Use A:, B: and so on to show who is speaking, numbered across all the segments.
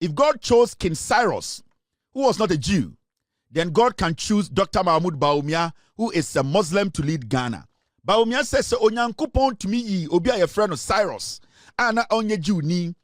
A: If God chose King Cyrus, who was not a Jew, then God can choose Dr. Mahmoud Bawumia, who is a Muslim, to lead Ghana. Bawumia says, Onyankopon to me, obi a friend of Cyrus, ana onye Jew ni,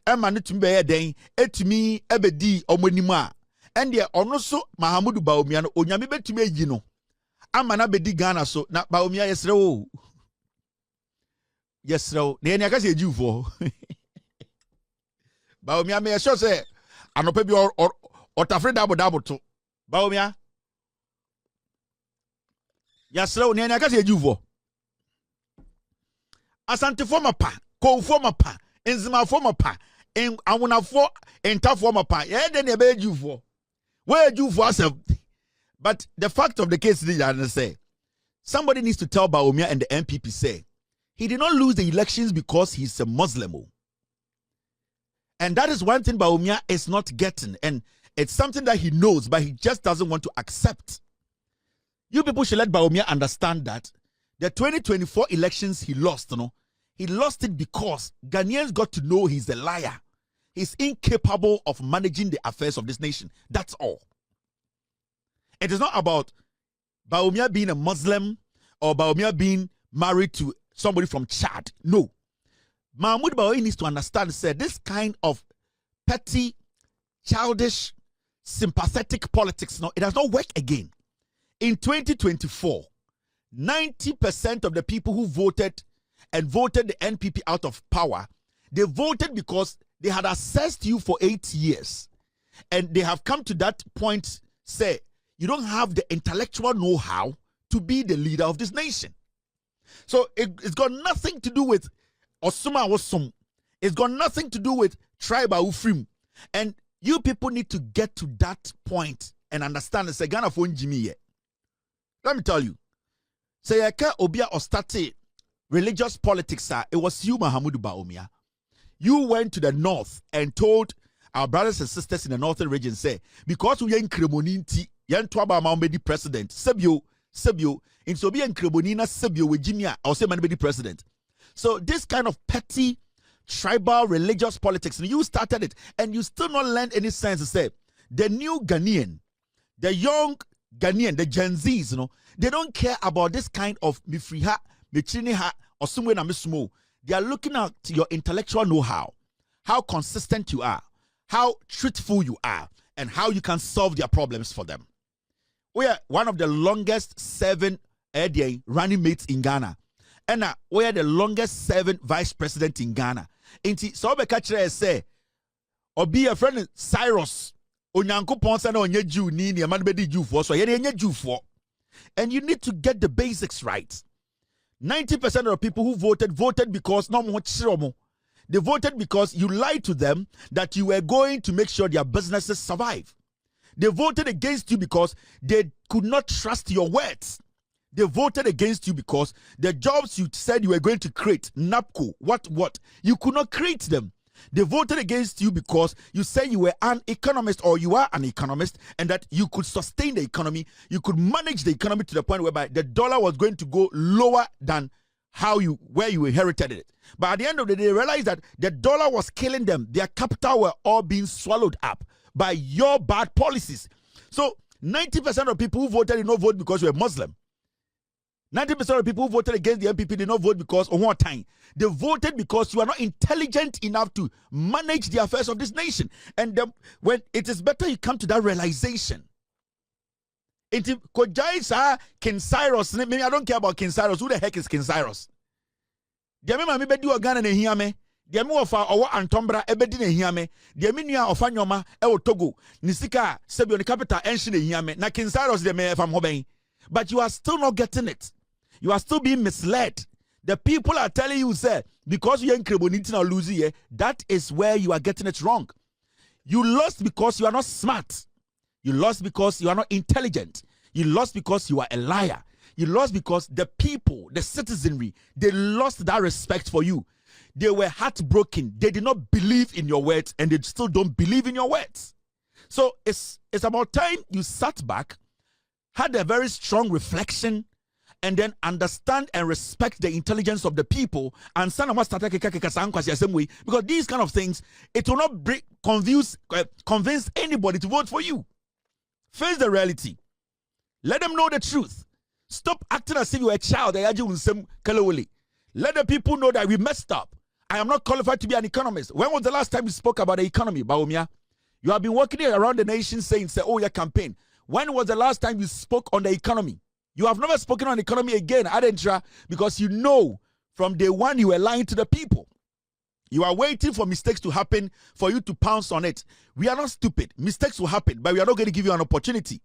A: ema ne tumi beye den, etumi ebedi omonima, and ye onoso Mahmoud Bawumia no onyame betumi yi no, ama na bedi Ghana so, na Bawumia yesrewo. Yesrewo, ne ene akase Jew for. Bawumia me sure say, anope bi or tafre double to. Bawumia. Yasrewo ne ene akase Jew for. Asante forma pa, ko forma pa, enzima forma pa, en awuna for enta forma pa. Ye de ne be Jew for. Where Jew for yourself? But the fact of the case is that I say somebody needs to tell Bawumia and the NPP say he did not lose the elections because he's a Muslim. And that is one thing Bawumia is not getting. And it's something that he knows, but he just doesn't want to accept. You people should let Bawumia understand that the 2024 elections he lost, he lost it because Ghanaians got to know he's a liar. He's incapable of managing the affairs of this nation. That's all. It is not about Bawumia being a Muslim or Bawumia being married to somebody from Chad. No. Mahmoud Bawumia needs to understand, say, this kind of petty, childish, sympathetic politics, it does not work again. In 2024, 90% of the people who voted and voted the NPP out of power, they voted because they had assessed you for 8 years. And they have come to that point, say, you don't have the intellectual know-how to be the leader of this nation. So it's got nothing to do with Osuma Osum. It's got nothing to do with tribal Ufrim. And you people need to get to that point and understand the Ghana phone Jimmy. Let me tell you. Say Obia Ostate religious politics, it was you, Mahmoud Bawumia. You went to the north and told our brothers and sisters in the northern region, say, because we are in Cremoninti, yan twaba Mahmoud president, Sebio, in Sobia and Cremonina, Sebio, with Jimia, or say man be president. So this kind of petty, tribal, religious politics, and you started it, and you still not learned any sense to say, the new Ghanaian, the young Ghanaian, the Gen Zs, they don't care about this kind of mifriha, michiniha, or somewhere na mismo. They are looking at your intellectual know-how, how consistent you are, how truthful you are, and how you can solve their problems for them. We are one of the longest serving running mates in Ghana. And we are the longest serving vice president in Ghana. Inti so be catch say, or be a friend Cyrus, Onyankopon say na onye Jew ni man be di Jew for, so ye nye Jew for. And you need to get the basics right. 90% of the people who voted because no more chiromo. They voted because you lied to them that you were going to make sure their businesses survive. They voted against you because they could not trust your words. They voted against you because the jobs you said you were going to create, NAPCO, what, you could not create them. They voted against you because you said you were an economist, or you are an economist, and that you could sustain the economy, you could manage the economy to the point whereby the dollar was going to go lower than where you inherited it. But at the end of the day, they realized that the dollar was killing them. Their capital were all being swallowed up by your bad policies. So 90% of people who voted did not vote because you were Muslim. 90% of people who voted against the NPP did not vote because of one time. They voted because you are not intelligent enough to manage the affairs of this nation. And when it is better you come to that realization. King Cyrus, maybe I don't care about King Cyrus. Who the heck is King Cyrus? Diame be do Ghana ne hiame. Diame ofa owo Antombra ebedi ne hiame. Diame nua ofa nyoma e wo Togo. Nisika sebio ne capital enshi ne hiame. Na King Cyrus de me fam hoben. But you are still not getting it. You are still being misled. The people are telling you, sir, because you are in Kreboniti or losing, that is where you are getting it wrong. You lost because you are not smart. You lost because you are not intelligent. You lost because you are a liar. You lost because the people, the citizenry, they lost that respect for you. They were heartbroken. They did not believe in your words, and they still don't believe in your words. So it's about time you sat back, had a very strong reflection, and then understand and respect the intelligence of the people, and because these kind of things, it will not convince anybody to vote for you. Face the reality. Let them know the truth. Stop acting as if you're a child. Let the people know that we messed up. I am not qualified to be an economist. When was the last time you spoke about the economy, Bawumia? You have been working around the nation saying, oh, your campaign. When was the last time you spoke on the economy? You have never spoken on the economy again, Adentra, because you know from day one you were lying to the people. You are waiting for mistakes to happen for you to pounce on it. We are not stupid. Mistakes will happen, but we are not going to give you an opportunity.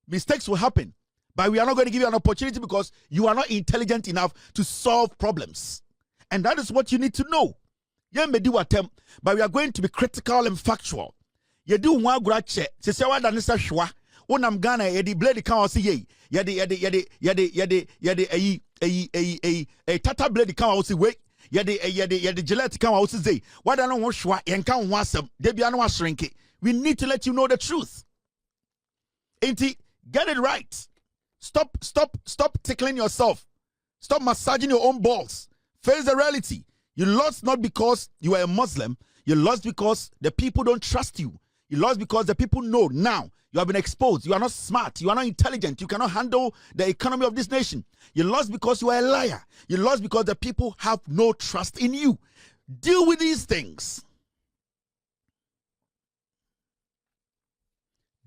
A: Mistakes will happen, but we are not going to give you an opportunity because you are not intelligent enough to solve problems. And that is what you need to know. You may do attempt, but we are going to be critical and factual. You do one grache. Se se wa da nisa shwa. Onam Ghana yedi blade kan wasi ye. Yedi tata blade kan wasi we. Yedi Gillette kan wasi ze. Wada no wo shwa yen kan wasem. Debi anu ashrinke. We need to let you know the truth. Inti, get it right. Stop tickling yourself. Stop massaging your own balls. Face the reality. You lost not because you are a Muslim. You lost because the people don't trust you. You lost because the people know now you have been exposed. You are not smart. You are not intelligent. You cannot handle the economy of this nation. You lost because you are a liar. You lost because the people have no trust in you. Deal with these things.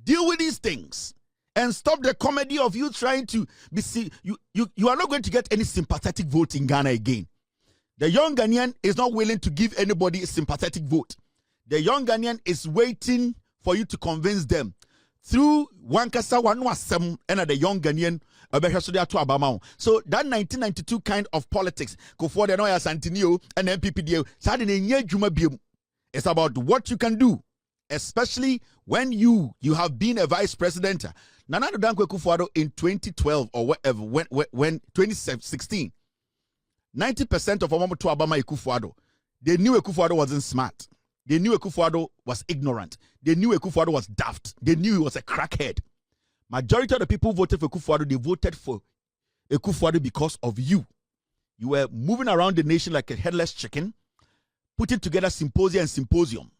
A: Deal with these things. And stop the comedy of you trying to be you are not going to get any sympathetic vote in Ghana again. The young Ghanaian is not willing to give anybody a sympathetic vote. The young Ghanaian is waiting for you to convince them through Wankasa Wanwasem and the young Ghanaian. So that 1992 kind of politics, Kofo de Noya Santinio and NPP, it's about what you can do, especially when you have been a vice president. Nana Dankwe Kufuado in 2012 or whatever, when 2016. 90% of Omomo to Obama Ekufuado, they knew Ekufuado wasn't smart. They knew Ekufuado was ignorant. They knew Ekufuado was daft. They knew he was a crackhead. Majority of the people who voted for Ekufuado, they voted for Ekufuado because of you. You were moving around the nation like a headless chicken, putting together symposium,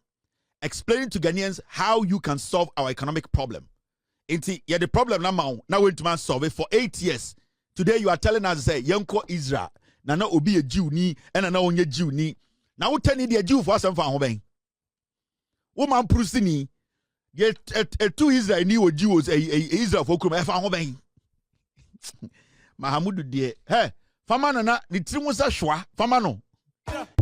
A: explaining to Ghanaians how you can solve our economic problem. Yeah, the problem now we're to solve it for 8 years. Today you are telling us, say, Yanko Israel. Nana obi a Jew ni and na onye Jew ni. Na wo tani de Jew for some ho ben. Wo man prusini ye two Israel ni o Jews Israel for krum e fa ho ben. Mahamudu de he fama na ni trimu sa hwa fama no.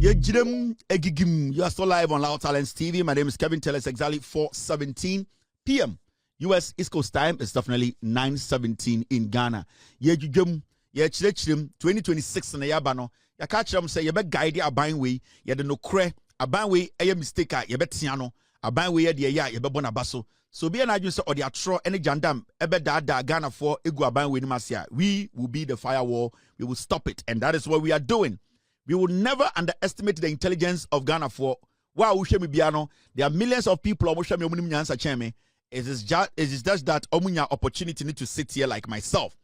A: Ye jirem egigim. You are still live on Loud Talents TV. My name is Kelvin. Tell us exactly 4:17 p.m. US East Coast time. It's definitely 9:17 in Ghana. Ye jujum ye chirechirem 2026 na yaba no ya ka kirem say ye be guide aban we ye de no kre aban we eye mistake ye betia no aban we ye de ye be bona baso so be na adwun say ode atro ene jandam ebe da Ghana for egu aban we ni masia. We will be the firewall. We will stop it, and that is what we are doing. We will never underestimate the intelligence of Ghana for wow we me biano. There are millions of people who me omunim nyansa cheme. It is just that omunya opportunity need to sit here like myself.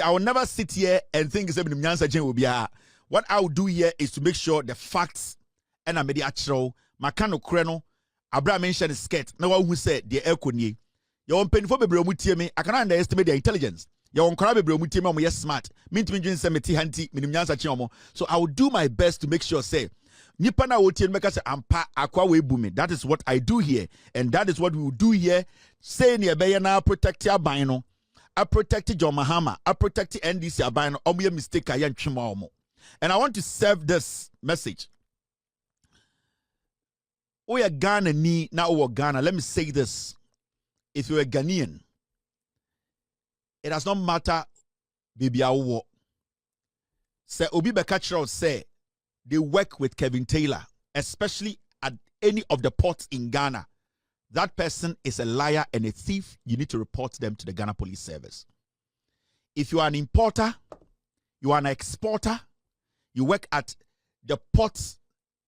A: I will never sit here and think what I will do here is to make sure the facts and a media show Makano Kreno Abraham mentioned skirt. No one who said the Elkuni. Your own painful baby me. I cannot underestimate their intelligence. Your own crab baby yes smart. Mint me semeti hanti minimyansa chiomo. So I will do my best to make sure say Nipana will tell me say ampa akwa we booming. That is what I do here, and that is what we will do here. Say near bayana protect your bino. I protected John Mahama. I protected NDC. I buy no mistake. And I want to serve this message. We are Ghana ni now we Ghana. Let me say this: if you're a Ghanaian, it does not matter. Baby, I will. Say Obi Bekachero say they work with Kevin Talor, especially at any of the ports in Ghana. That person is a liar and a thief. You need to report them to the Ghana Police Service. If you are an importer, you are an exporter, you work at the ports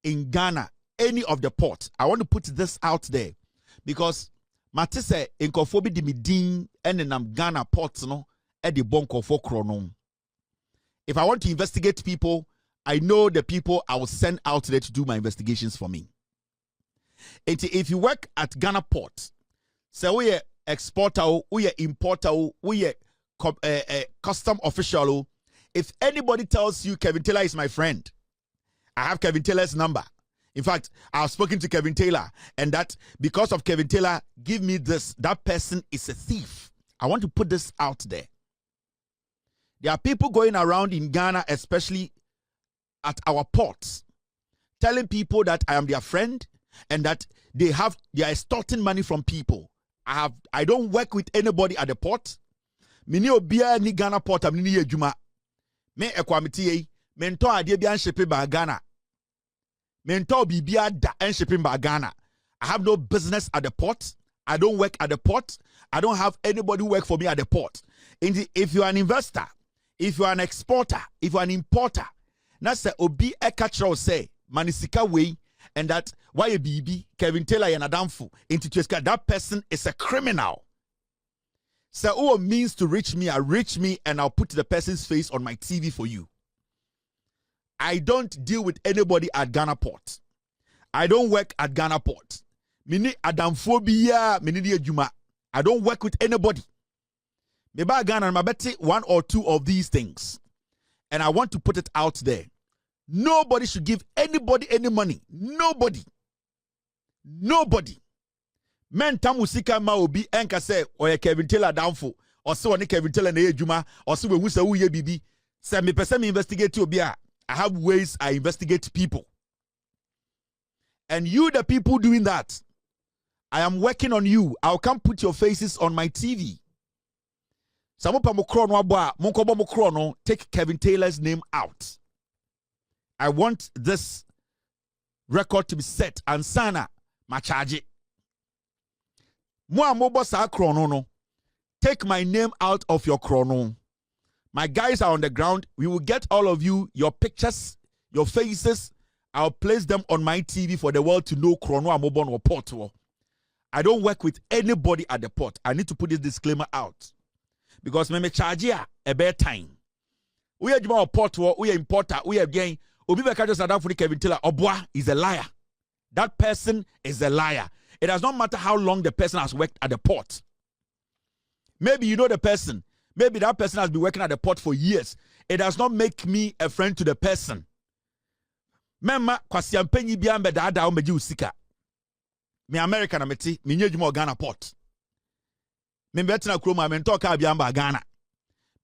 A: in Ghana, any of the ports. I want to put this out there because Matisse in Kofobi di Midin and in Ghana ports no at the Bonko for Chrono. If I want to investigate people, I know the people I will send out there to do my investigations for me. If you work at Ghana Port, say we are exporter, we are importer, we are custom official. If anybody tells you Kevin Talor is my friend, I have Kevin Talor's number. In fact, I've spoken to Kevin Talor, and that because of Kevin Talor, give me this. That person is a thief. I want to put this out there. There are people going around in Ghana, especially at our ports, telling people that I am their friend and that they are extorting money from people. I don't work with anybody at the port. Mini obia ni Ghana port am ni adwuma. Me ekwamiti yi, me nto ade bia shipping by Ghana. Me nto bibia da shipping by Ghana. I have no business at the port. I don't work at the port. I don't have anybody work for me at the port. If you are an investor, if you are an exporter, if you are an importer, na say obi e catch say manisika way and that why a BB Kevin Talor and Adamfu into that person is a criminal. So who means to reach me, and I'll put the person's face on my TV for you. I don't deal with anybody at Ghana Port. I don't work at Ghana Port. Mini Adamphobia, mini Juma. I don't work with anybody. Maybe Ghana and Mabeti one or two of these things. And I want to put it out there. Nobody should give anybody any money. Nobody. Men tamusika ma obi enka say oye Kevin Talor downfo or so one Kevin Talor na ejuma or so we wusa uye bibi say me person me investigate obi a. I have ways I investigate people. And you the people doing that, I am working on you. I'll come put your faces on my TV. Take Kevin Talor's name out. I want this record to be set and sana ma charge. Take my name out of your chrono. My guys are on the ground. We will get all of you, your pictures, your faces. I'll place them on my TV for the world to know chrono amobon or port. I don't work with anybody at the port. I need to put this disclaimer out. Because me charge a bad time. We are Juma port, we are importer, we are again. Obi Beka just for Kevin Talor. Obwa is a liar. That person is a liar. It does not matter how long the person has worked at the port. Maybe you know the person. Maybe that person has been working at the port for years. It does not make me a friend to the person. Mema kwasiampenyi biambe dada o meji usika. Me America na meti, me nyejuma Ghana port. Me betina kroma me ntoka biamba Ghana.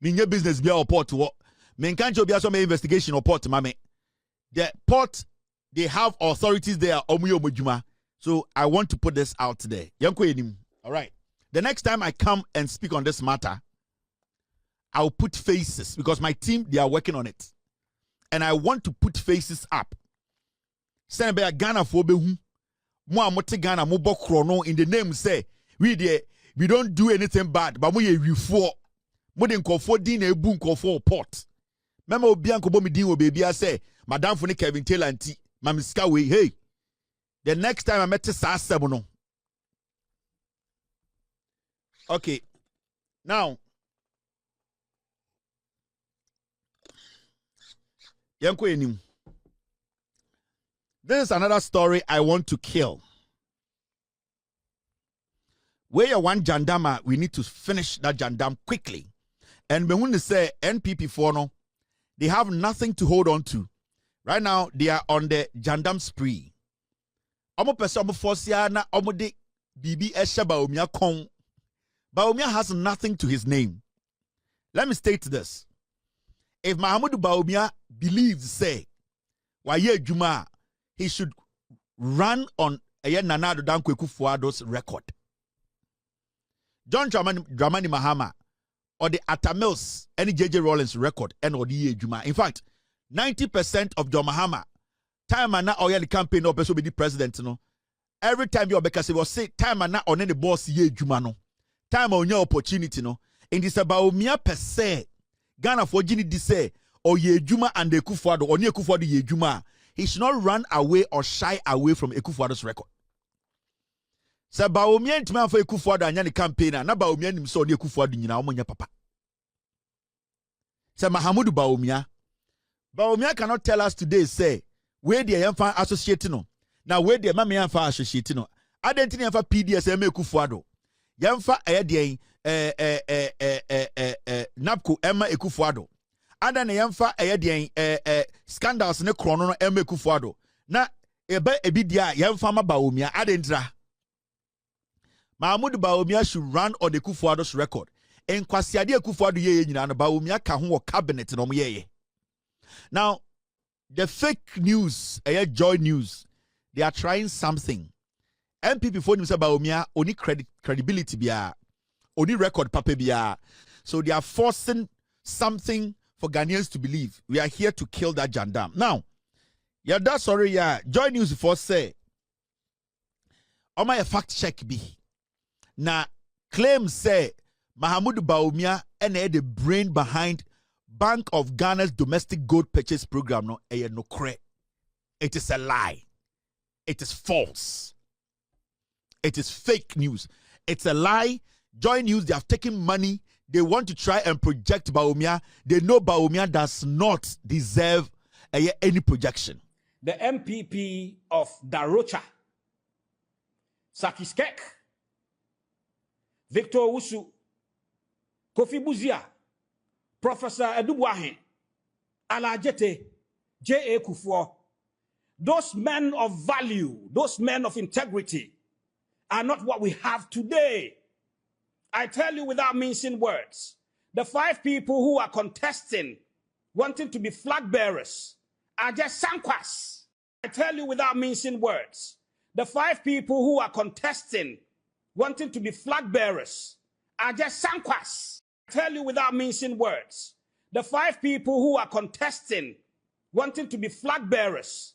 A: Me nye business bia o port wo. Me nkancho bia so me investigation o port mame. The port, they have authorities there omuyo mojuma. So I want to put this out there. All right. The next time I come and speak on this matter, I'll put faces because my team, they are working on it. And I want to put faces up. Send be Ghana for behu. Mo amote Ghana mo bokrono in the name say we don't do anything bad, but mo ye for mo den kofo din na ebu nkofo port. Mema obi anko bo me din wo baby I say madam for Kevin Talor anti mamiska we hey. The next time I met Sassabono. Okay. Now, this is another story I want to kill. Where you want Jandama, we need to finish that Jandam quickly. And when we say NPP for no, they have nothing to hold on to. Right now, they are on the Jandam spree. Omo pese omo forcia na omo de bibi esha Bawumia kon. Bawumia has nothing to his name. Let me state this. If Mahamudu Bawumia believes, say, Waye Juma, he should run on Nana Addo Dankwa Akufo-Addo's record. John Dramani Mahama or the Atamils, any JJ Rawlings record, and or the Juma. In fact, 90% of John Mahama, time and now the campaign or person be the president, no. Every time you because was say time and now on any boss ye Juma no. Time on your opportunity, no. In this about Bawumia per se, Ghana for Gini di say or ye Juma and the Akufo-Addo or near Akufo-Addo ye Juma. He should not run away or shy away from Akufo-Addo's record. So Bawumia intima for Akufo-Addo and the campaigner, na Bawumia himself near Akufo-Addo nyina omonya papa. Say Mahamudu Bawumia. Bawumia cannot tell us today, say, where the Yamfa associate no. Now, where the Mamma Yamfa associate no. I don't think Yamfa PDS Kufuado. Yamfa Ayadian Napko Emma Ekufuado. Adan Yamfa Ayadian scandals ne chrono Emma Kufuado. Na ebe ebidia Yamfa Bawumia Adentra. Mahamudu Bawumia should run on the Kufuado's record. And Kwasiade Kufuado ye nyina no Bawumia ka ho cabinet no ye. Now, the fake news, joy news, they are trying something. NPP for himself Bawumia only credibility biya, only record paper biya. So they are forcing something for Ghanaians to believe. We are here to kill that jandam. Now, yeah, that's sorry, yeah. Joy news for say, my fact check be. Now, claim say Mahamudu Bawumia and the brain behind Bank of Ghana's domestic gold purchase program. No, no credit. It is a lie. It is false. It is fake news. It's a lie. Joy News, they have taken money. They want to try and project Bawumia. They know Bawumia does not deserve any projection.
B: The NPP of Darocha, Sakiskek, Victor Wusu, Kofi Buzia, Professor Edubuahin, Alajete, J.A. Kufuor, those men of value, those men of integrity are not what we have today. I tell you without mincing words, the 5 people who are contesting, wanting to be flag bearers, are just sankwas. I tell you without mincing words, the 5 people who are contesting, wanting to be flag bearers, are just sankwas. I tell you without mincing words, the 5 people who are contesting, wanting to be flag bearers,